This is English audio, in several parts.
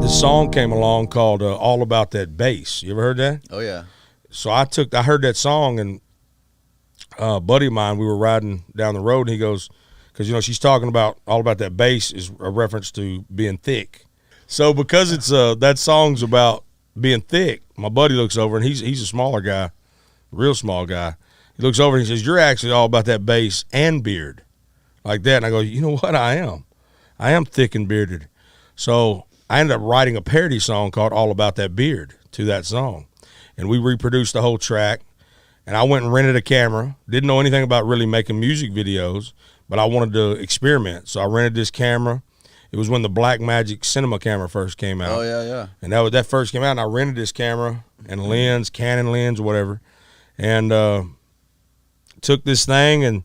this song came along called All About That Bass. You ever heard that? Oh, yeah. So I heard that song, and a buddy of mine, we were riding down the road, and he goes, because, you know, she's talking about All About That Bass is a reference to being thick. So because it's that song's about being thick, my buddy looks over, and he's a smaller guy, real small guy. He looks over and he says, "You're actually all about that bass and beard." Like that. And I go, "You know what? I am thick and bearded." So I ended up writing a parody song called All About That Beard to that song. And we reproduced the whole track. And I went and rented a camera. Didn't know anything about really making music videos, but I wanted to experiment. So I rented this camera. It was when the Blackmagic cinema camera first came out. Oh, yeah, yeah. And that first came out, and I rented this camera and lens, Canon lens or whatever, and took this thing and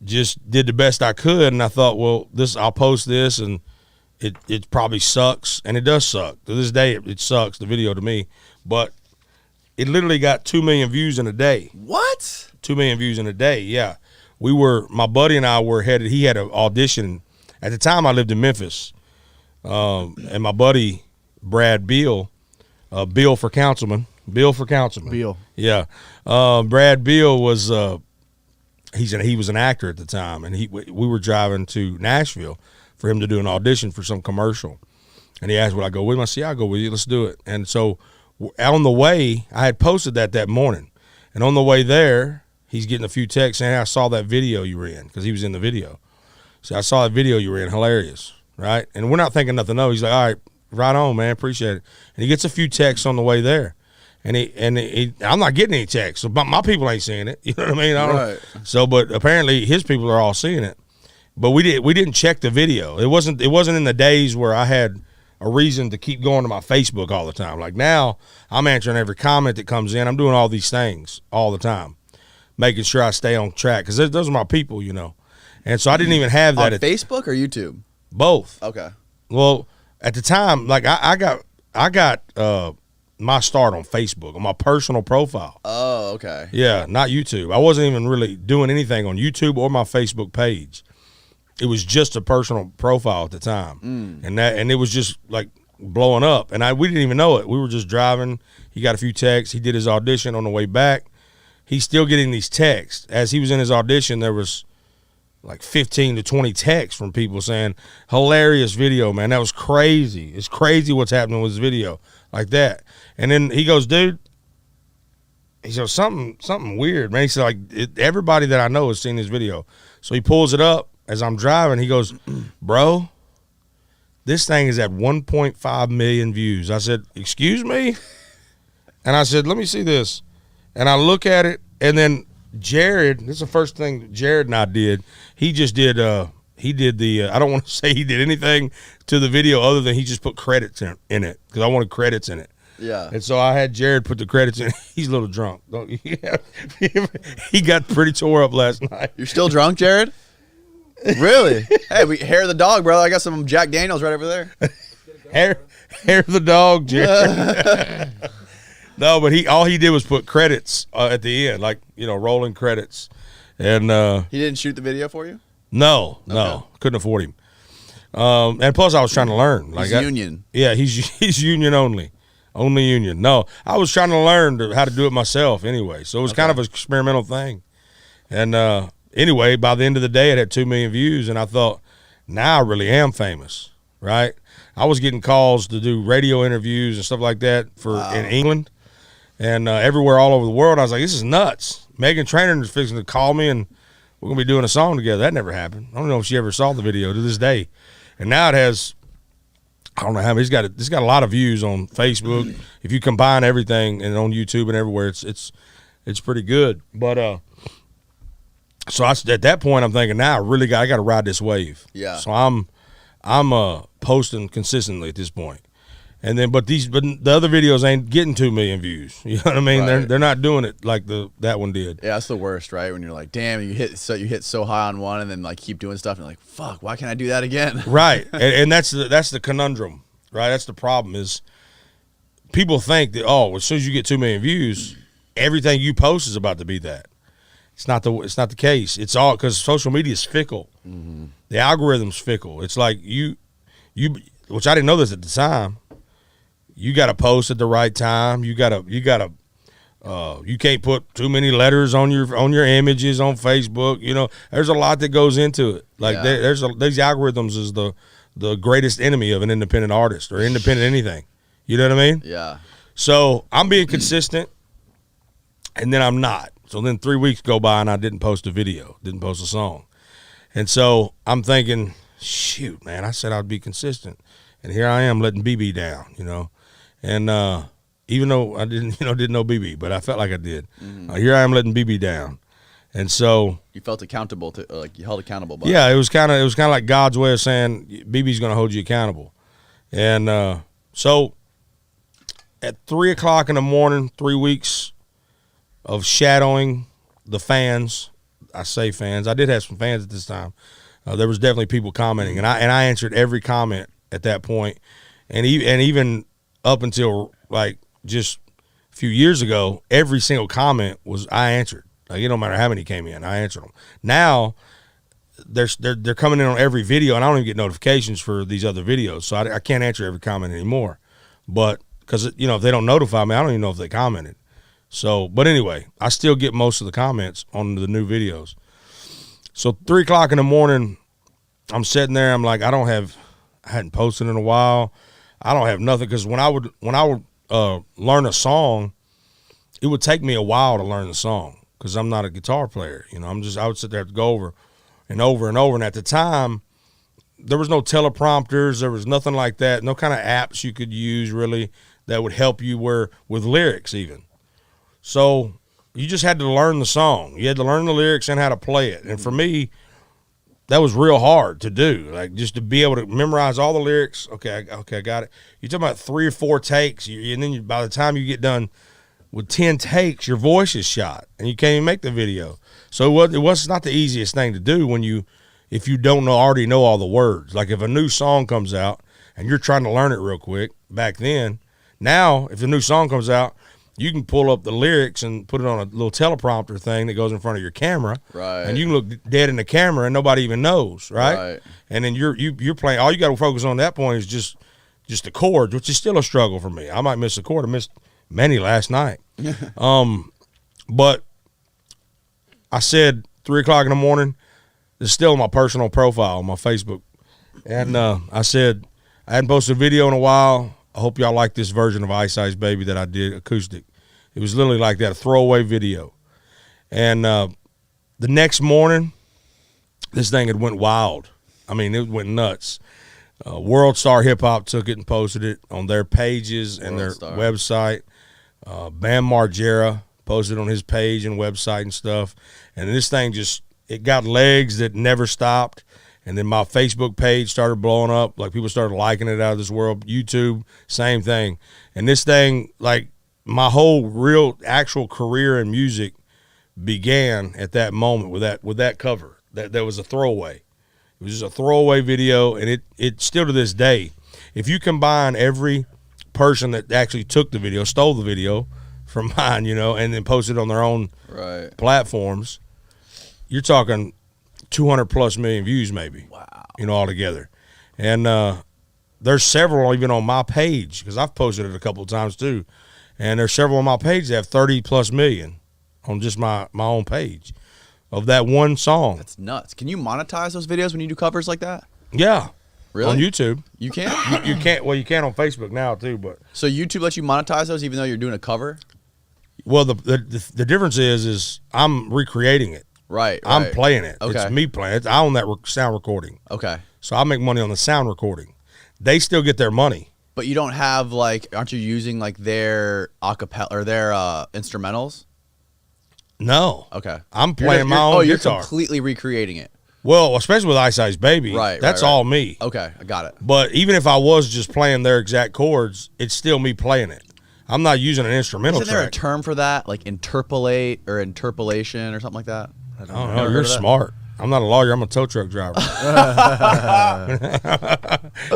just did the best I could. And I thought, well, I'll post this, and it probably sucks, and it does suck. To this day, it sucks, the video to me. But it literally got 2 million views in a day. What? 2 million views in a day, yeah. My buddy and I were headed, he had an audition. At the time, I lived in Memphis. And my buddy, Brad Beal, Bill for councilman. Beal. Yeah. Brad Beal was, he was an actor at the time, and we were driving to Nashville for him to do an audition for some commercial. And he asked, would I go with him? I said, yeah, I'll go with you. Let's do it. And so on the way, I had posted that morning. And on the way there, he's getting a few texts saying, "Hey, I saw that video you were in," because he was in the video. So I saw that video you were in, hilarious, right? And we're not thinking nothing, no. He's like, "All right, right on, man, appreciate it." And he gets a few texts on the way there. And I'm not getting any texts, so my people ain't seeing it. You know what I mean? Right. So, but apparently his people are all seeing it. But we didn't check the video. It wasn't in the days where I had a reason to keep going to my Facebook all the time. Like now, I'm answering every comment that comes in. I'm doing all these things all the time, making sure I stay on track, because those are my people, you know. And so I didn't even have that on Facebook or YouTube. Both. Okay. Well, at the time, like I got my start on Facebook, on my personal profile. Oh, okay. Yeah, not YouTube. I wasn't even really doing anything on YouTube or my Facebook page. It was just a personal profile at the time. And it was just like blowing up. And we didn't even know it. We were just driving. He got a few texts. He did his audition on the way back. He's still getting these texts. As he was in his audition, there was like 15 to 20 texts from people saying, "Hilarious video, man. That was crazy. It's crazy what's happening with this video." Like that. And then he goes, "Dude," he said, something weird, man. He said, like, everybody that I know has seen this video. So he pulls it up as I'm driving. He goes, "Bro, this thing is at 1.5 million views." I said, "Excuse me?" And I said, "Let me see this." And I look at it, and then Jared, this is the first thing Jared and I did. He just did, I don't want to say he did anything to the video other than he just put credits in it, because I wanted credits in it. Yeah. And so I had Jared put the credits in. He's a little drunk. He got pretty tore up last night. You're still drunk, Jared? Really? Hey, hair of the dog, brother. I got some Jack Daniels right over there. Hair of the dog, Jared. No, but all he did was put credits at the end, like, you know, rolling credits. And he didn't shoot the video for you? No, Okay. Couldn't afford him. And plus, I was trying to learn. Like, He's union. Yeah, he's union only union. No, I was trying to learn how to do it myself anyway. So it was kind of an experimental thing. And anyway, by the end of the day, it had 2 million views, and I thought, now I really am famous, right? I was getting calls to do radio interviews and stuff like that in England and everywhere all over the world. I was like, this is nuts. Megan Trainor is fixing to call me, and we're going to be doing a song together. That never happened. I don't know if she ever saw the video to this day. And now it has, I don't know how many. It's got a lot of views on Facebook. If you combine everything, and on YouTube and everywhere, it's pretty good. But so at that point, I'm thinking, now I got to ride this wave. Yeah. So I'm posting consistently at this point. And then, but the other videos ain't getting 2 million views. You know what I mean? Right. They're not doing it like that one did. Yeah, that's the worst, right? When you're like, damn, you hit so high on one, and then like keep doing stuff, and you're like, fuck, why can't I do that again? Right. And that's the conundrum, right? That's the problem, is people think that, as soon as you get 2 million views, everything you post is about to be that. It's not the case. It's all because social media is fickle. Mm-hmm. The algorithm's fickle. It's like you, which I didn't know this at the time. you got to post at the right time. You can't put too many letters on your images on Facebook. You know, there's a lot that goes into it. Like these algorithms is the greatest enemy of an independent artist or independent anything. You know what I mean? Yeah. So I'm being consistent, and then I'm not. So then 3 weeks go by and I didn't post a video, didn't post a song. And so I'm thinking, shoot, man, I said I'd be consistent. And here I am letting BB down, you know. And even though I didn't know BB, but I felt like I did. Here I am letting BB down. And so you felt accountable to, like you held accountable by it was kind of like God's way of saying BB's going to hold you accountable. And so at 3 o'clock in the morning, 3 weeks of shadowing the fans. I say fans. I did have some fans at this time. There was definitely people commenting, and I answered every comment at that point, and even up until like just a few years ago, every single comment was I answered. Like it don't matter how many came in, I answered them. Now they're coming in on every video, and I don't even get notifications for these other videos, so I can't answer every comment anymore. But because if they don't notify me, I don't even know if they commented. So, but anyway, I still get most of the comments on the new videos. So 3 o'clock in the morning, I'm sitting there. I'm like, I hadn't posted in a while. I don't have nothing, because when I would learn a song, it would take me a while to learn the song because I'm not a guitar player. I would sit there and go over and over and over. And at the time, there was no teleprompters. There was nothing like that. No kind of apps you could use really that would help you with lyrics even. So you just had to learn the song. You had to learn the lyrics and how to play it. And for me, that was real hard to do. Like just to be able to memorize all the lyrics. Okay, I got it. You're talking about 3 or 4 takes, and then by the time you get done with 10 takes, your voice is shot, and you can't even make the video. So it was not the easiest thing to do if you don't already know all the words. Like if a new song comes out and you're trying to learn it real quick back then. Now, if the new song comes out, you can pull up the lyrics and put it on a little teleprompter thing that goes in front of your camera, right? And you can look dead in the camera, and nobody even knows, right? And then you're playing. All you got to focus on at that point is just the chords, which is still a struggle for me. I might miss a chord. I missed many last night. But I said 3 o'clock in the morning. It's still on my personal profile on my Facebook, and I said I hadn't posted a video in a while. I hope y'all like this version of Ice Ice Baby that I did acoustic. It was literally like that, a throwaway video. And the next morning, this thing had went wild. I mean, it went nuts. World Star Hip Hop took it and posted it on their pages and their website. Bam Margera posted on his page and website and stuff. And this thing it got legs that never stopped. And then my Facebook page started blowing up. Like, people started liking it out of this world. YouTube, same thing. And this thing, like, my whole real actual career in music began at that moment with that cover. That was a throwaway. It was just a throwaway video, and it still to this day, if you combine every person that actually took the video, stole the video from mine, and then posted on their own platforms, you're talking 200 plus million views maybe. Wow. Altogether. And there's several even on my page, because I've posted it a couple of times too. And there's several on my page that have 30 plus million on just my own page of that one song. That's nuts. Can you monetize those videos when you do covers like that? Yeah. Really? On YouTube. You can? You can't. Well, you can on Facebook now too, but. So YouTube lets you monetize those even though you're doing a cover? Well, the difference is I'm recreating it. Right. I'm playing it. Okay. It's me playing it. I own that sound recording. Okay. So I make money on the sound recording. They still get their money. But you don't have aren't you using their acapella or their instrumentals? No. Okay. I'm playing my own guitar. You're completely recreating it. Well, especially with Ice Ice Baby. Right. That's all me. Okay, I got it. But even if I was just playing their exact chords, it's still me playing it. I'm not using an instrumental track. Isn't there a term for that? Like interpolate or interpolation or something like that? I don't know. You're smart. I'm not a lawyer. I'm a tow truck driver.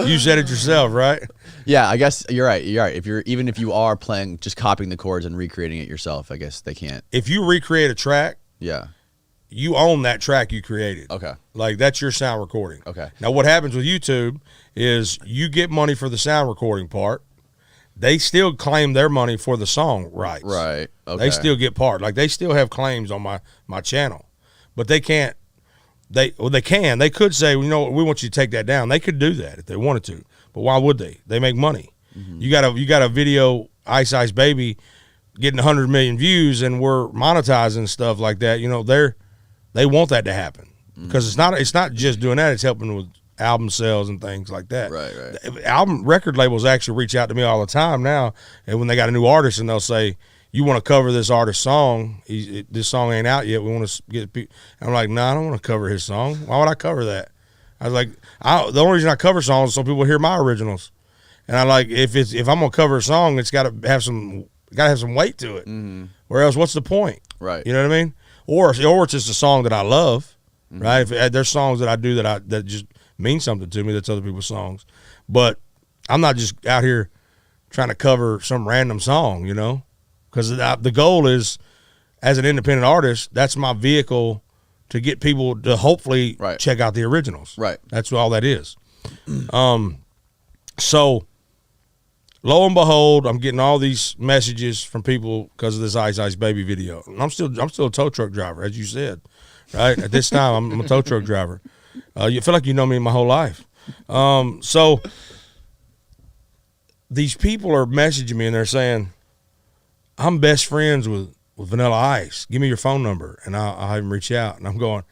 You said it yourself, right? Yeah, I guess you're right. You're right. Even if you are playing, just copying the chords and recreating it yourself, I guess they can't. If you recreate a track, yeah, you own that track you created. Okay. Like, that's your sound recording. Okay. Now, what happens with YouTube is you get money for the sound recording part. they still claim their money for the song rights. Right. Okay. They still get part. Like, they still have claims on my channel, but they can't. They can. They could say, we want you to take that down. They could do that if they wanted to, but why would they? They make money. Mm-hmm. You got a video, Ice Ice Baby, getting 100 million views, and we're monetizing stuff like that. They want that to happen because it's not just doing that. It's helping with album sales and things like that. Right. Record labels actually reach out to me all the time now, and when they got a new artist, and they'll say, you want to cover this artist's song? This song ain't out yet. We want to get people. I'm like, no, I don't want to cover his song. Why would I cover that? I was like, the only reason I cover songs is so people hear my originals. And I like, if I'm gonna cover a song, it's got to have some weight to it. Mm-hmm. Or else, what's the point? Right. You know what I mean? Or it's just a song that I love, right? If there's songs that I do that just mean something to me, that's other people's songs. But I'm not just out here trying to cover some random song, because the goal is, as an independent artist, that's my vehicle to get people to hopefully check out the originals. Right. That's all that is. So lo and behold, I'm getting all these messages from people because of this Ice Ice Baby video. And I'm still a tow truck driver, as you said, right? At this time, I'm a tow truck driver. You feel like you know me my whole life. So these people are messaging me, and they're saying, I'm best friends with Vanilla Ice. Give me your phone number, and I'll have him reach out. And I'm going,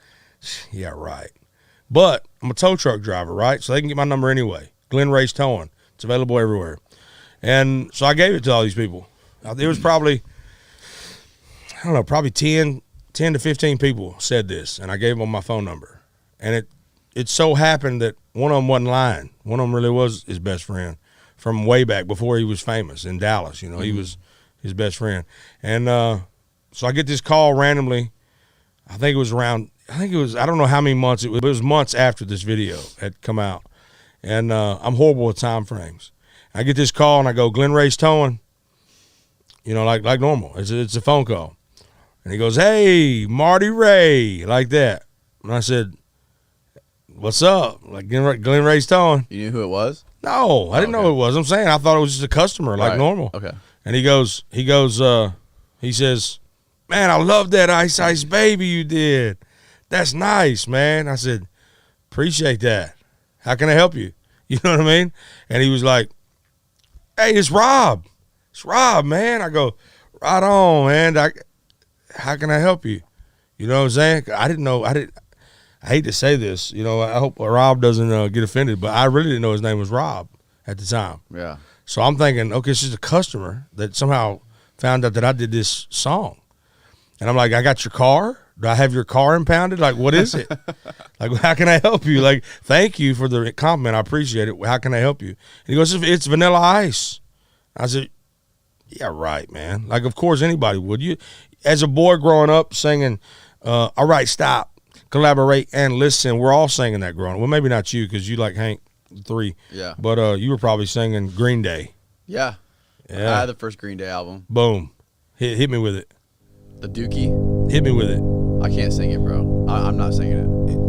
yeah, right. But I'm a tow truck driver, right? So they can get my number anyway. Glen Ray's Towing. It's available everywhere. And so I gave it to all these people. There was probably, I don't know, probably 10 to 15 people said this, and I gave them my phone number. And it so happened that one of them wasn't lying. One of them really was his best friend from way back before he was famous in Dallas. He was his best friend. And so I get this call randomly. I don't know how many months it was. But it was months after this video had come out. And I'm horrible with time frames. I get this call, and I go, Glen Ray's Towing, like normal. It's a phone call. And he goes, hey, Marty Ray, like that. And I said, what's up? Like Glen Ray's Towing. You knew who it was? No, I didn't know who it was. I'm saying I thought it was just a customer, like normal. Okay. And he says, man, I love that Ice Ice Baby you did. That's nice, man. I said, appreciate that. How can I help you? You know what I mean? And he was like, hey, it's Rob. It's Rob, man. I go, right on, man. How can I help you? You know what I'm saying? I didn't know. I hate to say this. I hope Rob doesn't get offended, but I really didn't know his name was Rob at the time. Yeah. So I'm thinking, okay, this is a customer that somehow found out that I did this song. And I'm like, I got your car? Do I have your car impounded? Like, what is it? Like, how can I help you? Like, thank you for the compliment. I appreciate it. How can I help you? And he goes, it's Vanilla Ice. I said, yeah, right, man. Like, of course anybody would. You, as a boy growing up singing, all right, stop, collaborate, and listen. We're all singing that growing up. Well, maybe not you because you like Hank 3. Yeah. But you were probably singing Green Day. Yeah. Yeah. I had the first Green Day album. Boom. Hit me with it. The Dookie. Hit me with it. I can't sing it, bro. I'm not singing it.